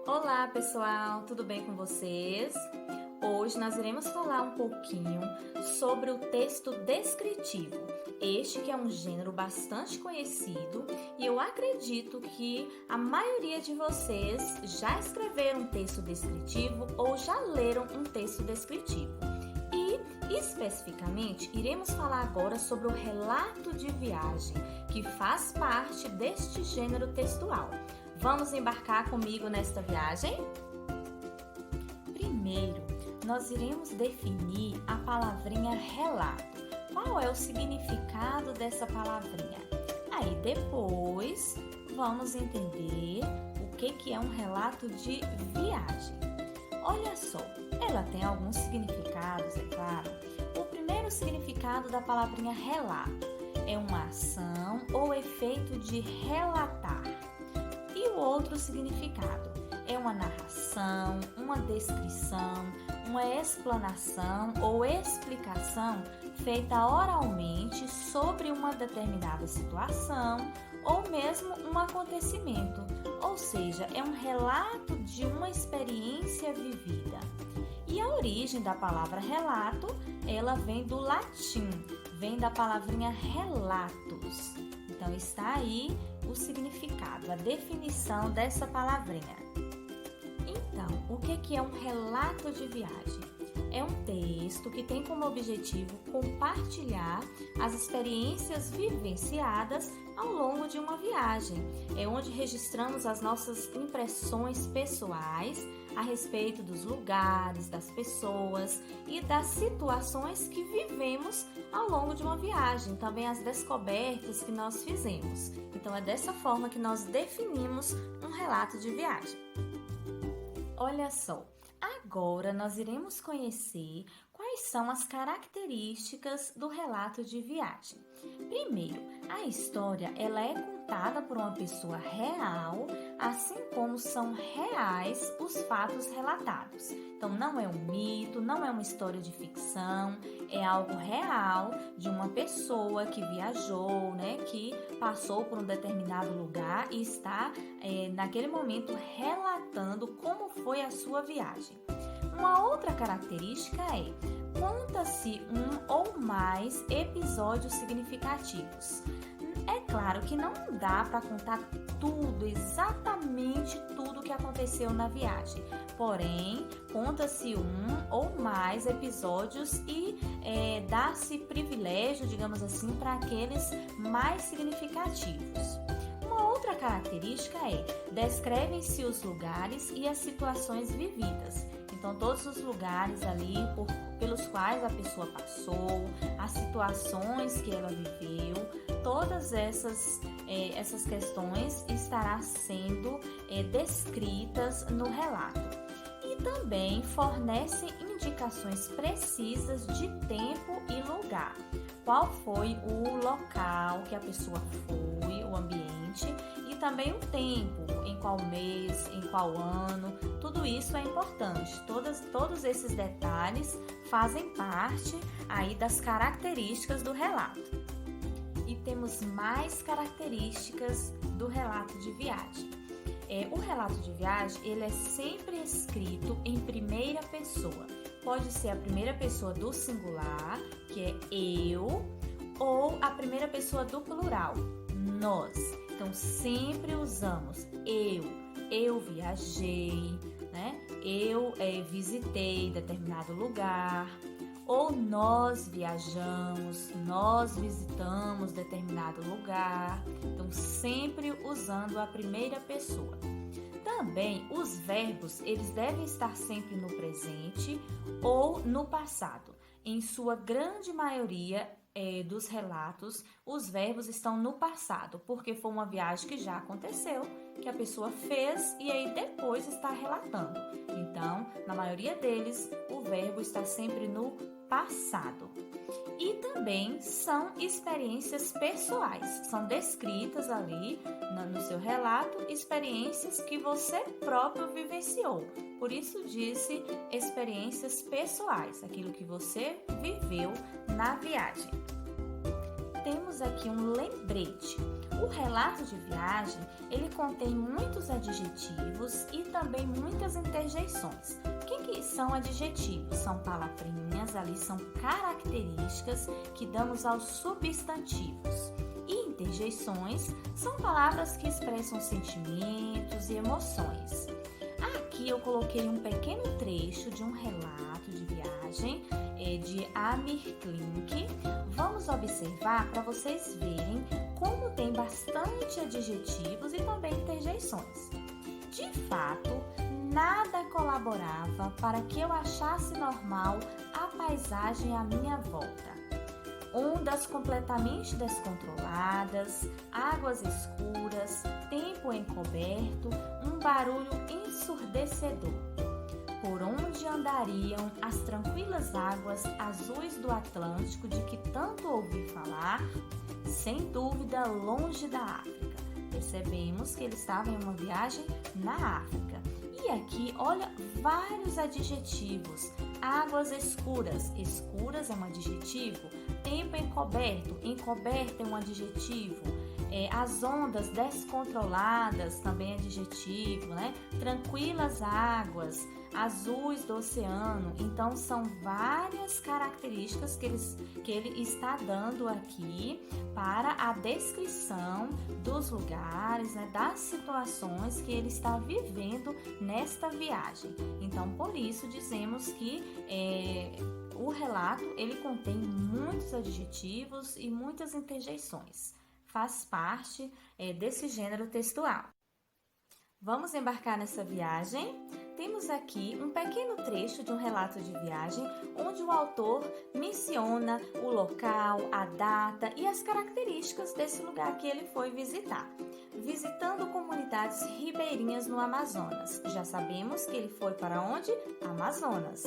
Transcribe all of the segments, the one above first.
Olá, pessoal, tudo bem com vocês? Hoje nós iremos falar um pouquinho sobre o texto descritivo. Este que é um gênero bastante conhecido e eu acredito que a maioria de vocês já escreveram um texto descritivo ou já leram um texto descritivo. E, especificamente, iremos falar agora sobre o relato de viagem, que faz parte deste gênero textual. Vamos embarcar comigo nesta viagem? Primeiro, nós iremos definir a palavrinha relato. Qual é o significado dessa palavrinha? Aí depois vamos entender o que é um relato de viagem. Olha só, ela tem alguns significados, é claro. O primeiro significado da palavrinha relato é uma ação ou efeito de relatar. E o outro significado é uma narração, uma descrição, uma explanação ou explicação feita oralmente sobre uma determinada situação ou mesmo um acontecimento, ou seja, é um relato de uma experiência vivida. E a origem da palavra relato, ela vem do latim, vem da palavrinha relatus. Então está aí o significado, a definição dessa palavrinha. Então, o que é um relato de viagem? É um texto que tem como objetivo compartilhar as experiências vivenciadas ao longo de uma viagem. É onde registramos as nossas impressões pessoais a respeito dos lugares, das pessoas e das situações que vivemos ao longo de uma viagem, também as descobertas que nós fizemos. Então é dessa forma que nós definimos um relato de viagem. Olha só, agora nós iremos conhecer quais são as características do relato de viagem. Primeiro, a história ela é contada por uma pessoa real, assim como são reais os fatos relatados. Então não é um mito, não é uma história de ficção, é algo real de uma pessoa que viajou, que passou por um determinado lugar e está naquele momento relatando como foi a sua viagem. Uma outra característica é conta-se um ou mais episódios significativos. É claro que não dá para contar tudo, exatamente tudo que aconteceu na viagem. Porém, conta-se um ou mais episódios e dá-se privilégio, digamos assim, para aqueles mais significativos. Uma outra característica é descrevem-se os lugares e as situações vividas. Então, todos os lugares ali pelos quais a pessoa passou, as situações que ela viveu, todas essas questões estarão sendo descritas no relato. E também fornecem indicações precisas de tempo e lugar. Qual foi o local que a pessoa foi, o ambiente e também o tempo, em qual mês, em qual ano, tudo isso é importante. Todos esses detalhes fazem parte aí das características do relato. E temos mais características do relato de viagem. O relato de viagem ele é sempre escrito em primeira pessoa. Pode ser a primeira pessoa do singular, que é eu, ou a primeira pessoa do plural, nós. Então, sempre usamos eu viajei, eu visitei determinado lugar, ou nós viajamos, nós visitamos determinado lugar. Então, sempre usando a primeira pessoa. Também, os verbos, eles devem estar sempre no presente ou no passado. Em sua grande maioria dos relatos, os verbos estão no passado, porque foi uma viagem que já aconteceu, que a pessoa fez e aí depois está relatando. Então, na maioria deles, o verbo está sempre no passado. E também são experiências pessoais, são descritas ali no seu relato, experiências que você próprio vivenciou. Por isso disse experiências pessoais, aquilo que você viveu na viagem. temos aqui um lembrete. O relato de viagem, ele contém muitos adjetivos e também muitas interjeições. O que são adjetivos? São palavrinhas, ali são características que damos aos substantivos. E interjeições são palavras que expressam sentimentos e emoções. Aqui eu coloquei um pequeno trecho de um relato de viagem de Amir Klink. Vamos observar para vocês verem como tem bastante adjetivos e também interjeições. De fato, nada colaborava para que eu achasse normal a paisagem à minha volta. Ondas completamente descontroladas, águas escuras, tempo encoberto, um barulho ensurdecedor. Por onde andariam as tranquilas águas azuis do Atlântico de que tanto ouvi falar? Sem dúvida, longe da África. Percebemos que ele estava em uma viagem na África. E aqui, olha, vários adjetivos. Águas escuras, escuras é um adjetivo. Tempo encoberto, encoberto é um adjetivo. As ondas descontroladas, também é adjetivo, né? Tranquilas águas, azuis do oceano. Então, são várias características que ele está dando aqui para a descrição dos lugares, né? Das situações que ele está vivendo nesta viagem. Então, por isso, dizemos que o relato ele contém muitos adjetivos e muitas interjeições. Faz parte desse gênero textual. Vamos embarcar nessa viagem? Temos aqui um pequeno trecho de um relato de viagem onde o autor menciona o local, a data e as características desse lugar que ele foi visitar. Visitando comunidades ribeirinhas no Amazonas. Já sabemos que ele foi para onde? Amazonas.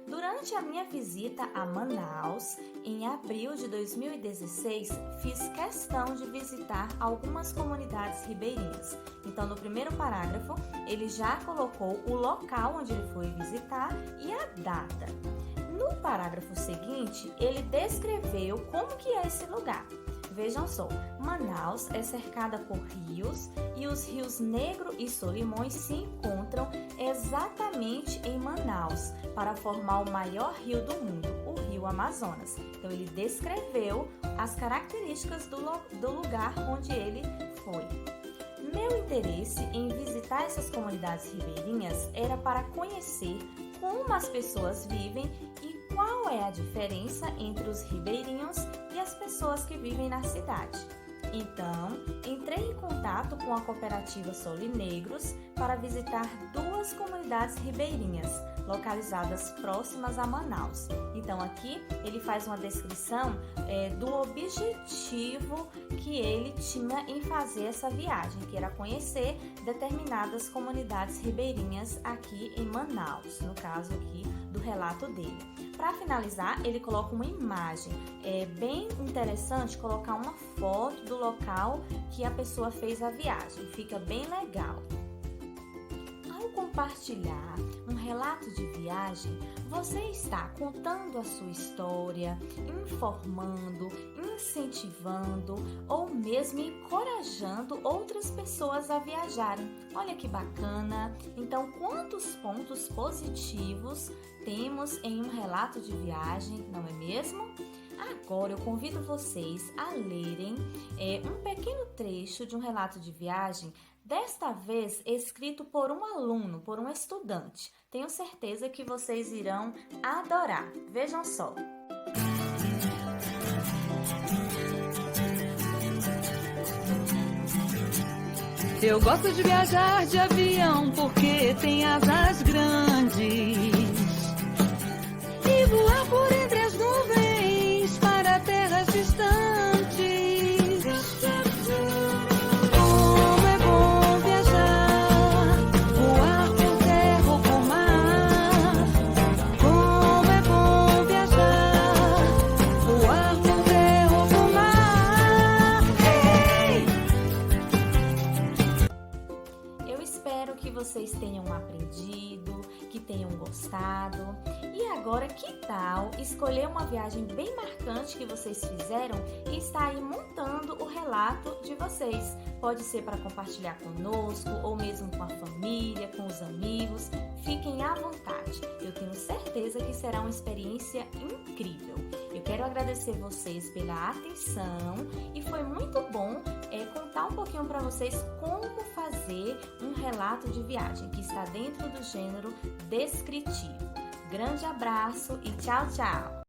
Durante a minha visita a Manaus, em abril de 2016, fiz questão de visitar algumas comunidades ribeirinhas. Então, no primeiro parágrafo, ele já colocou o local onde ele foi visitar e a data. No parágrafo seguinte, ele descreveu como que é esse lugar. Vejam só, Manaus é cercada por rios e os rios Negro e Solimões se encontram exatamente em Manaus para formar o maior rio do mundo, o Rio Amazonas. Então, ele descreveu as características do lugar onde ele foi. Meu interesse em visitar essas comunidades ribeirinhas era para conhecer como as pessoas vivem e qual é a diferença entre os ribeirinhos e as pessoas que vivem na cidade. Então, entrei em contato com a cooperativa Solinegros para visitar duas comunidades ribeirinhas, localizadas próximas a Manaus. Então, aqui ele faz uma descrição do objetivo que ele tinha em fazer essa viagem, que era conhecer determinadas comunidades ribeirinhas aqui em Manaus, no caso aqui do relato dele. Para finalizar, ele coloca uma imagem. É bem interessante colocar uma foto do local que a pessoa fez a viagem. Fica bem legal. Ao compartilhar um relato de viagem, você está contando a sua história, informando, incentivando ou mesmo encorajando outras pessoas a viajarem. Olha que bacana! Então, quantos pontos positivos temos em um relato de viagem, não é mesmo? Agora eu convido vocês a lerem um pequeno trecho de um relato de viagem, desta vez escrito por um aluno, por um estudante. Tenho certeza que vocês irão adorar. Vejam só. Eu gosto de viajar de avião porque tem asas grandes e voar por entre as nuvens para terras distantes. Como é bom viajar, voar por terra ou por mar. Como é bom viajar, voar por terra ou por mar. Eu espero que vocês tenham aprendido, que tenham gostado. E agora, que tal tal escolher uma viagem bem marcante que vocês fizeram e estar aí montando o relato de vocês? Pode ser para compartilhar conosco ou mesmo com a família, com os amigos. Fiquem à vontade. Eu tenho certeza que será uma experiência incrível. Eu quero agradecer vocês pela atenção e foi muito bom contar um pouquinho para vocês como fazer um relato de viagem que está dentro do gênero descritivo. Grande abraço e tchau, tchau!